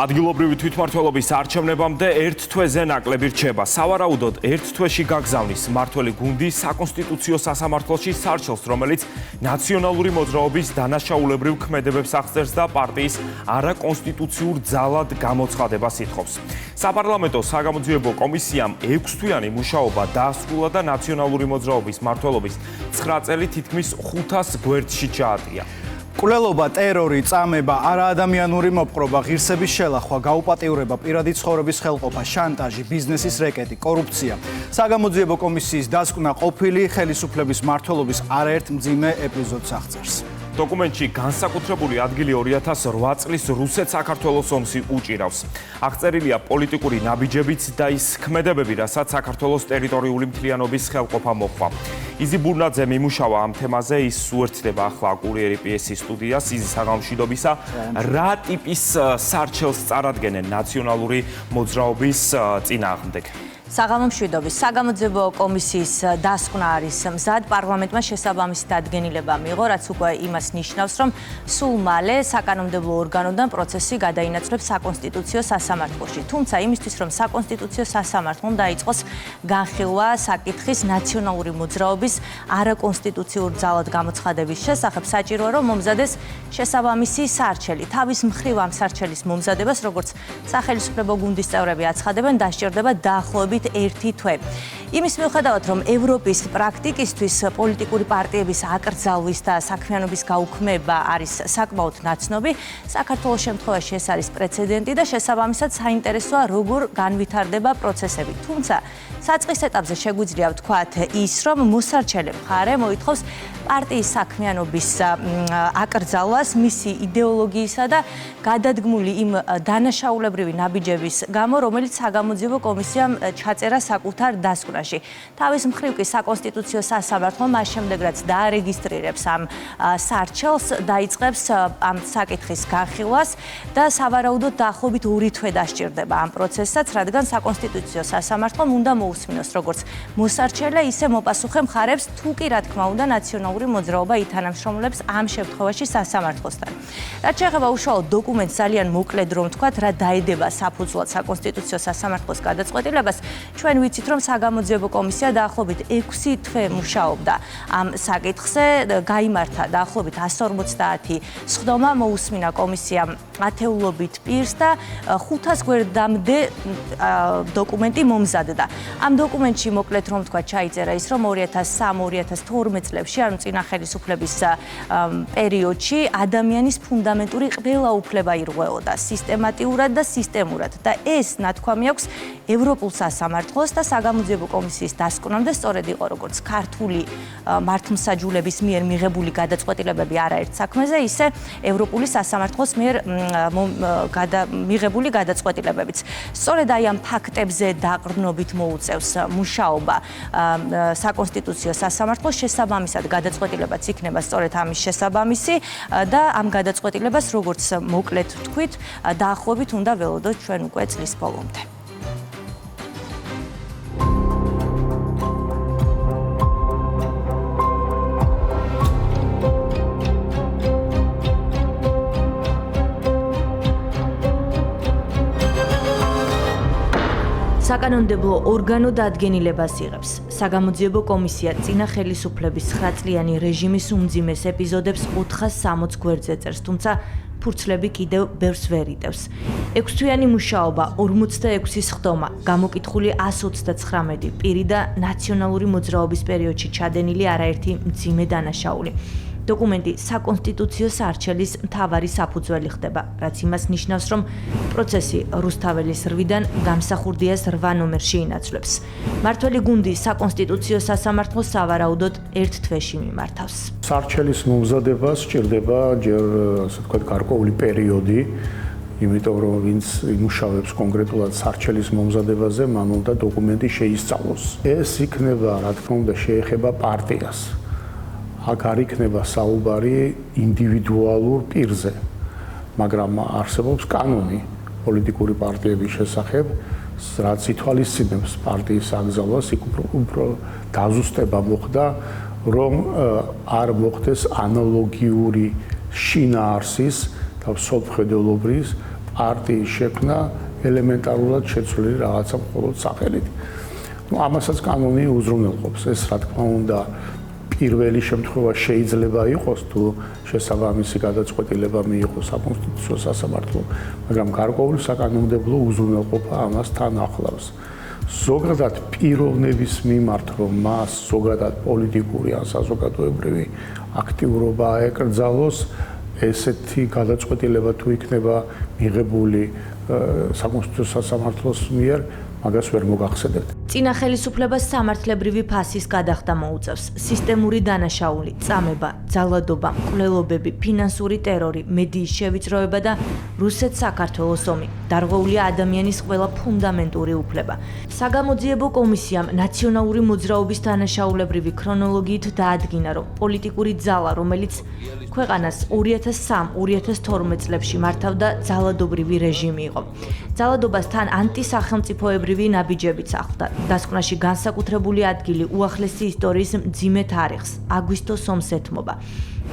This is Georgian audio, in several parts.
ადგილობრივი თვითმმართველობის არჩევნებამდე ერთ თვეზე ნაკლები რჩება. სავარაუდოდ ერთ თვეში გაგზავნის მმართველი გუნდი საკონსტიტუციო სასამართლოში სარჩელს, რომელიც ნაციონალური მოძრაობის დანაშაულებრივ ქმედებებს აღწერს და პარტიის არაკონსტიტუციურ ძალად გამოცხადებას ითხოვს. საპარლამენტო საგამოძიებო კომისიამ 6 თვიანი მუშაობა დაასრულა და ნაციონალური მოძრაობის მმართველობის 9 წელი თითქმის 500 გვერდში ჩაატია. კვლელობა, ტერორი, წამება, არაადამიანური მოპყრობა, ღირსების შელახვა, გაუპატიურება, პირადი ცხოვრების ხელყოფა, შანტაჟი, ბიზნესის რეკეტი, კორუფცია. საგამოძიებო კომისიის დასკვნა ყოფილი ხელისუფლების მმართველობის არაერთ მძიმე ეპიზოდს აღწერს. დოკუმენტში განსაკუთრებული ადგილი 2008 წლის რუსეთ-საქართველოს ომს უჭირავს. აღწერილია პოლიტიკური ნაბიჯებიც და ის ქმედებები, რასაც საქართველოს ტერიტორიული მთლიანობის ხელყოფა მოჰყვა. იზი ბურნაძემ იმუშავა ამ თემაზე, ის უერთდება ახლა კურიერი პიესის სტუდიას, იზის საღამოშვიდობისა, რა ტიპის სარჩელს წარადგენენ ნაციონალური მოძრაობის წინააღმდეგ. საღამომშვიდობის საგამოძიებო კომისიის დასკვნა არის მზად, პარლამენტმა შესაბამისი დადგენილება მიიღო, რაც უკვე იმას ნიშნავს, რომ სულ მალე საკანონმდებლო ორგანოდან პროცესი გადაინაცვლებს საკონსტიტუციო სასამართლოში. თუმცა იმისთვის, რომ საკონსტიტუციო სასამართლომ დაიწყოს განხილვა საკითხის ნაციონალური მოძრაობის არაკონსტიტუციურ ძალად გამოცხადების შესახებ, საჭიროა, რომ მომზადეს შესაბამისი სარჩელი. თავის მხრივ ამ სარჩელის მომზადებას, როგორც სახელმწიფო გუნდის წევრები აცხადებენ, დასჭირდება დაახლოებით ერთი თვე. იმის მიუხედავად, რომ ევროპის პრაქტიკისთვის პოლიტიკური პარტიების აკრძალვის და საქმიანობის გაუქმება არის საკმაოდ ნაცნობი, საქართველოს შემთხვევაში ეს არის პრეცედენტი და შესაბამისად საინტერესოა, როგორ განვითარდება პროცესები. თუმცა საწყის ეტაპზე შეგვიძლია ვთქვათ ის, რომ მოსარჩელე მხარე მოითხოვს პარტიის საქმიანობის აკრძალვას, მისი იდეოლოგიისა და გადადგმული იმ დანაშაულებრივი ნაბიჯების გამო, რომელიც საგამოძიებო კომისიამ ჩაწერა საკუთარ დასკვნაში. თავის მხრივ კი საკონსტიტუციო სასამართლო მას შემდეგ, რაც დაარეგისტრირებს ამ სარჩელს, დაიწყებს ამ საკითხის განხილვას და სავარაუდოდ დაახლოებით 2 თვე დასჭირდება ამ პროცესსაც, რადგან საკონსტიტუციო სასამართლომ უნდა მოусმინოს როგორც მოსარჩელე, ისე მოპასუხე მხარებს, თუ კი რა თქმა უნდა ნაციონალური მოძრაობა ითანამშრომლებს ამ შემთხვევაში სასამართლოსთან. რაც შეეხება უშუალოდ დოკუმენტს, ძალიან მოკლედ რომ ვთქვათ, რა დაედება საფუძვლად საკონსტიტუციო სასამართლოს გადაწყვეტილებას, ჩვენ ვიცით, რომ საგამოძიებო კომისია დაახლოებით 6 თვე მუშაობდა ამ საკითხზე, გაიმართა დაახლოებით 150 სხდომა, მოусმინა კომისიამ ათეულობით პირს და 500 გვერდამდე დოკუმენტი მომზადდა. ამ დოკუმენტში მოკლედ რომ ვთქვათ, ჩაიწერა ის, რომ 2003-2012 წლებში, ანუ წინა ხელისუფლების პერიოდში ადამიანის ფუნდამენტური ყველა უფლება ირღვეოდა სისტემატიურად და სისტემურად და ეს ნათქვამი აქვს ევროპულ სასამართლოს და საგამოძიებო კომისიის დასკვნამდე სწორედ იყო როგორც ქართული მართლმსაჯულების მიერ მიღებული გადაწყვეტილებები არაერთ საქმეზე, ისე ევროპული სასამართლოს მიერ მიღებული გადაწყვეტილებებიც. სწორედ აი ამ ფაქტებზე დაყრდნობით მოუწევს მუშაობა საკონსტიტუციო სასამართლოს, შესაბამისად გადაწყვეტილებაც იქნება სწორედ ამის შესაბამისი და ამ გადაწყვეტილებას, როგორც მოკლედ ვთქვით, დაახლოებით უნდა ველოდოთ ჩვენ უკვე წლის ბოლომდე. საკანონმდებლო ორგანო დადგენილებას იღებს. საგამოძიებო კომისია წინა ხელისუფლების 9 წლიანი რეჟიმის უმძიმეს ეპიზოდებს 460 გვერდზე წერს, თუმცა ფურცლები კიდევ ბევრს ვერ იტევს. 6 თვიანი მუშაობა, 46 სხდომა, გამოკითხული 129 პირი და ნაციონალური მოძრაობის პერიოდში ჩადენილი არაერთი მძიმე დანაშაული. დოკუმენტი საკონსტიტუციო სარჩელის მთავარი საფუძველი ხდება, რაც იმას ნიშნავს, რომ პროცესი რუსთაველის 8-დან გამსახურდიას 8 ნომერში ინაცვლებს. მმართველი გუნდი საკონსტიტუციო სასამართლოს სავარაუდოდ ერთ თვეში მიმართავს. სარჩელის მომზადებას სჭირდება ჯერ, ასე ვთქვათ, გარკვეული პერიოდი, იმიტომ რომ ვინც იმუშავებს კონკრეტულად სარჩელის მომზადებაზე, მან უნდა დოკუმენტი შეისწავლოს. ეს იქნება, რა თქმა უნდა, შეეხება პარტიას. აქ არ იქნება საუბარი ინდივიდუალურ პირზე, მაგრამ არსებობს კანონი პოლიტიკური პარტიების შესახებ, რაც ითვალისწინებს პარტიის აკრძალვას, იქ უფრო დაზუსტება მოხდა, რომ არ მოხდეს ანალოგიური შინაარსის და სოფხედელობრის პარტიის შექმნა ელემენტარულად შეცვლილი რაღაცა მხოლოდ სახელით. ამასაც კანონი უზრუნველყოფს. ეს რა თქმა უნდა პირველი შემთხვევა შეიძლება იყოს თუ შესაბამისი გადაწყვეტილება მიიღოს საკონსტიტუციო სასამართლომ, მაგრამ გარკვეული საკანონმდებლო უზრუნველყოფა ამას თან ახლავს. ზოგადად პიროვნების მიმართ რომ მას ზოგადად პოლიტიკური ან საზოგადოებრივი აქტიურობა აეკრძალოს, ესეთი გადაწყვეტილება თუ იქნება მიღებული საკონსტიტუციო სასამართლოს მიერ, მაგას ვერ მოგახსენებთ. წინა ხელისუფლებას სამართლებრივი ფასის გადახდა მოუწევს. სისტემური დანაშაული, წამება, ძალადობა, მკვლელობები, ფინანსური ტერორი, მედიის შევიწროება და რუსეთ-საქართველოს ომი. დარღვეულია ადამიანის ყველა ფუნდამენტური უფლება. საგამოძიებო კომისიამ ნაციონალური მოძრაობის დანაშაულებრივი ქრონოლოგიით დაადგინა, რომ პოლიტიკური ძალა, რომელიც ქვეყანას 2003-2012 წლებში მართავდა, ძალადობრივი რეჟიმი იყო. ძალადობას თან ანტისახელმწიფოებრივი ნაბიჯებიც ახლდა. დასკვნაში განსაკუთრებული ადგილი უახლესი ისტორიის მძიმე თარიღს, აგვისტოს ომს ეთმობა.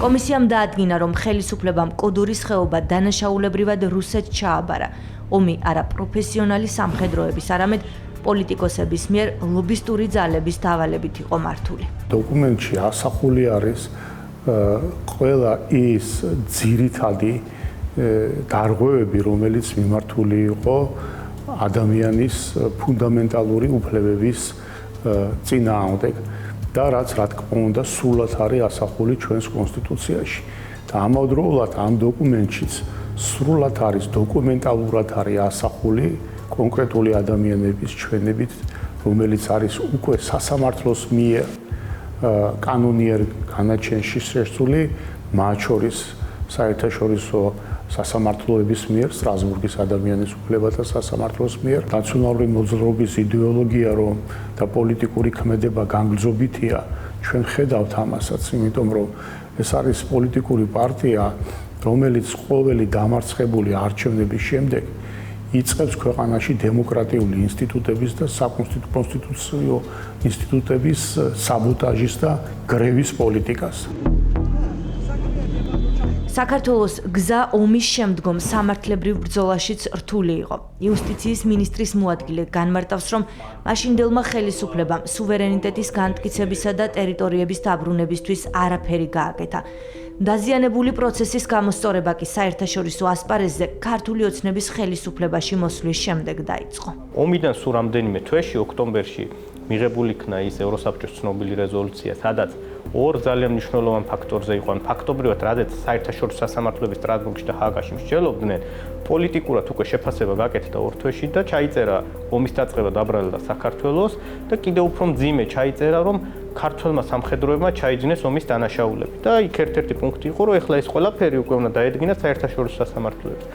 კომისიამ დაადგინა, რომ ხელისუფლებამ კოდორის ხეობა დანაშაულებრივად რუსეთს ჩააბარა. ომი არა პროფესიონალი სამხედროების, არამედ პოლიტიკოსების მიერ ლობისტური ძალების დავალებით იყო მართული. დოკუმენტში ასახული არის ყველა ის ძირითადი დარღვევები, რომელიც მიმართული იყო ადამიანის ფუნდამენტალური უფლებების წინააღმდეგ და რაც რა თქმა უნდა სრულად არის ასახული ჩვენს კონსტიტუციაში. და ამავდროულად ამ დოკუმენტშიც სრულად არის დოკუმენტალურად არის ასახული კონკრეტული ადამიანების ჩვენებით, რომელიც არის უკვე სასამართლოს მიერ კანონიერ განაჩენში შესული, მათ შორის საერთაშორისო სასამართლოების მიერ, სტრასბურგის ადამიანის უფლებათა სასამართლოს მიერ, ნაციონალური მოძრაობის იდეოლოგია რომ და პოლიტიკური ქმედება განგრძობითია, ჩვენ ხედავთ ამასაც, იმიტომ რომ ეს არის პოლიტიკური პარტია, რომელიც ყოველი დამარცხებული არჩევნების შემდეგ იწყებს ქვეყანაში დემოკრატიული ინსტიტუტების და საკონსტიტუციო ინსტიტუტების საბოტაჟის და გრევის პოლიტიკას. საქართველოს გზა ომის შემდგომ სამართლებრივ ბრძოლაშიც რთული იყო. იუსტიციის მინისტრის მოადგილე განმარტავს, რომ მაშინდელმა ხელისუფლებამ სუვერენიტეტის განმტკიცებისა და ტერიტორიების დაბრუნებისთვის არაფერი გააკეთა. დაზიანებული პროცესის გამოსწორება კი საერთაშორისო ასპარეზზე ქართული ოცნების ხელისუფლებაში მოსვლის შემდეგ დაიწყო. ომიდან სულ რამდენიმე თვეში, ოქტომბერში მიღებული იქნა ის ევროსაბჭოს ცნობილი რეზოლუცია, სადაც ორ ძალიან მნიშვნელოვან ფაქტორზე იყო, ფაქტობრივად, რადგან საერთაშორისო სასამართლოები სტრასბურგში და ჰააგაში მსჯელობდნენ, პოლიტიკურად უკვე შეფასება გაკეთდა ორ თვეში და ჩაიწერა ომის დაწყება დაბრალდა საქართველოს და კიდევ უფრო მძიმე ჩაიწერა, რომ ქართველმა სამხედროებმა ჩაიძინეს ომის დანაშაულები და იქ ერთ-ერთი პუნქტი იყო, რომ ეხლა ეს ყველაფერი უკვე უნდა დაედგინათ საერთაშორისო სასამართლოებს.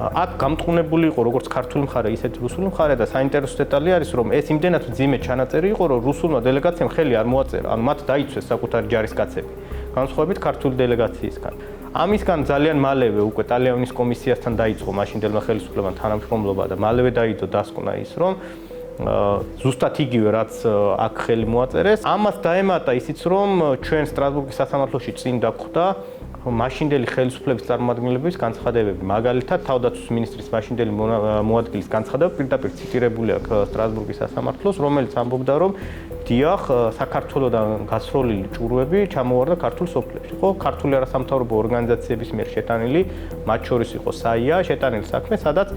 აქ გამტყუნებული იყო როგორც ქართული მხარე, ისეთ რუსული მხარე და საინტერესო დეტალი არის, რომ ეს იმდენად მძიმე ჩანაწერი იყო, რომ რუსულმა დელეგაციამ ხელი არ მოაწერა, ანუ მათ დაიცვეს საკუთარი ჯარისკაცები, განსხვავებით ქართული დელეგაციისგან. ამისგან ძალიან მალევე უკვე ტალიანის კომისიასთან დაიწყო მაშინდელმა ხელისუფლებამ თანამშრომლობა და მალევე დაიდო დასკვნა ის, რომ ზუსტად იგივე რაც აქ ხელი მოაწერეს, ამას დაემატა ისიც, რომ ჩვენ სტრასბურგის სასამართლოში წინ დაგვხვდა მაშინდელი ხელისუფლების წარმომადგენლების განცხადებები, მაგალითად თავდაცვის მინისტრის მაშინდელი მოადგილის განცხადება პირდაპირ ციტირებული აქვს სტრასბურგის სასამართლოს, რომელიც ამბობდა, რომ დიახ, საქართველოდან გასროლილი ჭურვები ჩამოვარდა ქართულ სოფლებში. ხო, ქართული არასამთავრობო ორგანიზაციების მიერ შეტანილი, მათ შორის იყო საია, შეტანილი საქმე, სადაც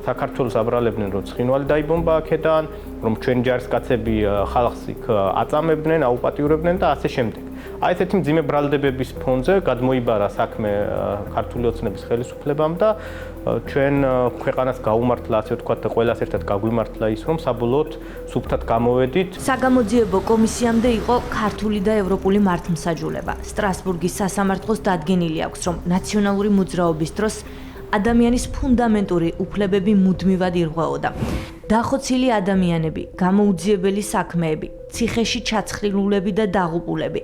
საქართველოს აბრალებდნენ, რომ ცხინვალი დაიბომბა აქედან, რომ ჩვენი ჯარისკაცები ხალხს იქ აწამებდნენ, აუპატიურებდნენ და ასე შემდეგ. აი ესეთი მძიმე ბრალდებების ფონზე გადმოიბარა საქმე ქართული ოცნების ხელისუფლებამ და ჩვენ ქვეყანას გაუმართლა, ასე ვთქვათ, და ყველას ერთად გაგვიმართლა ის, რომ საბოლოოდ სუფთად გამოვედით. საგამოძიებო კომისიამდე იყო ქართული და ევროპული მართლმსაჯულება. სტრასბურგის სასამართლოს დადგენილი აქვს, რომ ნაციონალური მოძრაობის დროს ადამიანის ფუნდამენტური უფლებები მუდმივად ირღვეოდა. დახოცილი ადამიანები, გამოუძიებელი საქმეები, ციხეში ჩაცხრილულები და დაღუპულები.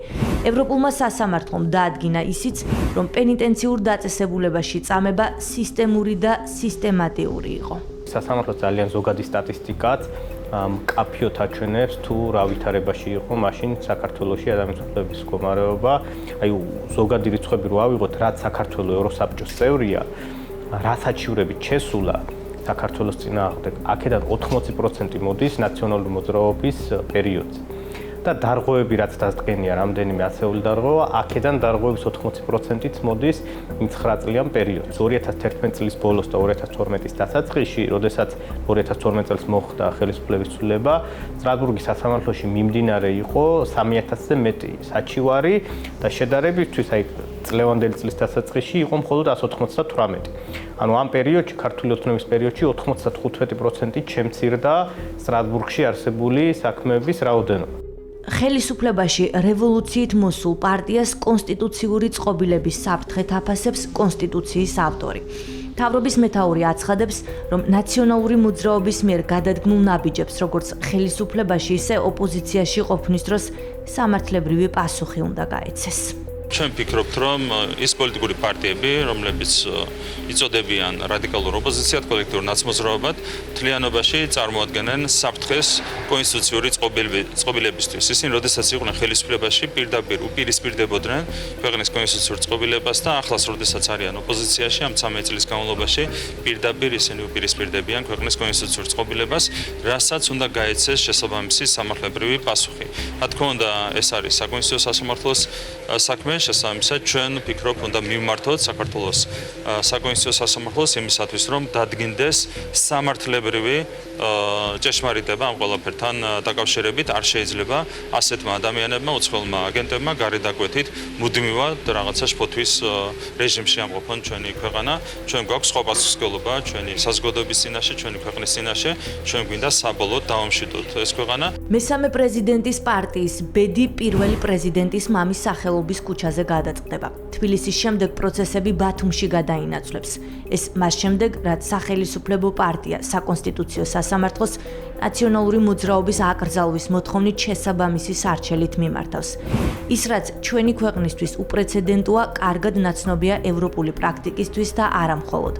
ევროპულმა სასამართლომ დაადგინა ისიც, რომ პენიტენციურ დაწესებულებაში წამება სისტემური და სისტემატიური იყო. სასამართლოს ძალიან ზოგადი სტატისტიკაც მკაფიოდ აჩვენებს თუ რა ვითარებაში იყო მაშინ საქართველოში ადამიანის უფლებების მდგომარეობა. აი ზოგადი რიცხვები რო ავიღოთ, რაც საქართველოს ევროსაბჭოს წევრია, რასაჩივრებით შესულა საქართველოს წინააღმდეგ, აქედან 80% მოდის ნაციონალური მოძრაობის პერიოდზე. და დარღვევები რაც დასდგენია რამდენიმე ასეული დარღვევა, აქედან დარღვევების 80%-იც მოდის 9 წლიან პერიოდში. 2011 წლის ბოლოს და 2012-ის დასაწყისში, როდესაც 2012 წელს მოხდა ხელისუფლების ცვლილება, სტრასბურგის სასამართლოში მიმდინარე იყო 3000-ზე მეტი საჩივარი და შედარებისთვის, აი წლევანდელი წლის დასაწყისში იყო მხოლოდ 198. ანუ ამ პერიოდში, ქართული ოცნების პერიოდში 95%-ით შემცირდა სტრასბურგში არსებული საქმეების რაოდენობა. ხელისუფლებაში რევოლუციით მოსულ პარტიას კონსტიტუციური წყობილების საფრთხე თაფასებს კონსტიტუციის ავტორი. მთავრობის მეთაური აცხადებს, რომ ნაციონალური მოძრაობის მიერ გადადგმულ ნაბიჯებს, როგორც ხელისუფლებაში, ისე ოპოზიციაში ყოფნის დროს სამართლებრივი პასუხი უნდა გაეცეს. ჩვენ ვფიქრობთ, რომ ის პოლიტიკური პარტიები, რომლებიც იწოდებიან რადიკალურ ოპოზიციად, კოლექტიურ ნაცმოძრაობად, მთლიანობაში წარმოადგენენ საფრთხეს კონსტიტუციური წყობილებისთვის. ისინი, როდესაც იყვნენ ხელისუფლებაში, პირდაპირ უპირისპირდებოდნენ ქვეყნის კონსტიტუციურ წყობილებას და ახლაც, როდესაც არიან ოპოზიციაში, ამ 13 წლის განმავლობაში პირდაპირ ისინი უპირისპირდებიან ქვეყნის კონსტიტუციურ წყობილებას, რასაც უნდა გაეცეს შესაბამისი სამართლებრივი პასუხი. რა თქმა უნდა, ეს არის საკონსტიტუციო სასამართლოს საქმე. შესაბამისად, ჩვენ ვფიქრობ, უნდა მივმართოთ საქართველოს საკონსტიტუციო სასამართლოს იმისათვის, რომ დადგინდეს სამართლებრივი ჭეშმარიტება ამ ყველაფერთან დაკავშირებით. არ შეიძლება ასეთმა ადამიანებმა, უცხოელმა აგენტებმა გარედაკვეთით მუდმივად რაღაცა შფოთვის რეჟიმში ამყოფონ ჩვენი ქვეყანა. ჩვენ გვაქვს სხვა პასუხისმგებლობა ჩვენი საზოგადოების წინაშე, ჩვენი ქვეყნის წინაშე. ჩვენ გვინდა საბოლოოდ დავამშვიდოთ ეს ქვეყანა. მესამე პრეზიდენტის პარტიის ბედი პირველი პრეზიდენტის მამის სახელობის ქუჩაზე გადაწყდება. თბილისის შემდეგ პროცესები ბათუმში გადაინაცვლებს. ეს მას შემდეგ, რაც სახელისუფლებო პარტია საკონსტიტუციო სასამართლოს ნაციონალური მოძრაობის აკრძალვის მოთხოვნით შესაბამისი სარჩელით მიმართავს. ის, რაც ჩვენი ქვეყნისთვის უპრეცედენტოა, კარგად ნაცნობია ევროპული პრაქტიკისთვის და არა მხოლოდ.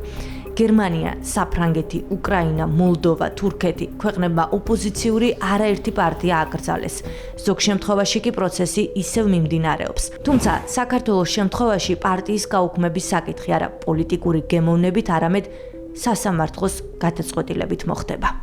გერმანია, საფრანგეთი, უკრაინა, მოლდოვა, თურქეთი ქვეყნებმა ოპოზიციური არაერთი პარტია აკრძალეს. ზოგ შემთხვევაში კი პროცესი ისევ მიმდინარეობს. თუმცა საქართველოს შემთხვევაში პარტიის გაუქმების საკითხი არა პოლიტიკური გემოვნებით, არამედ სასამართლოს გადაწყვეტილებით მოხდება.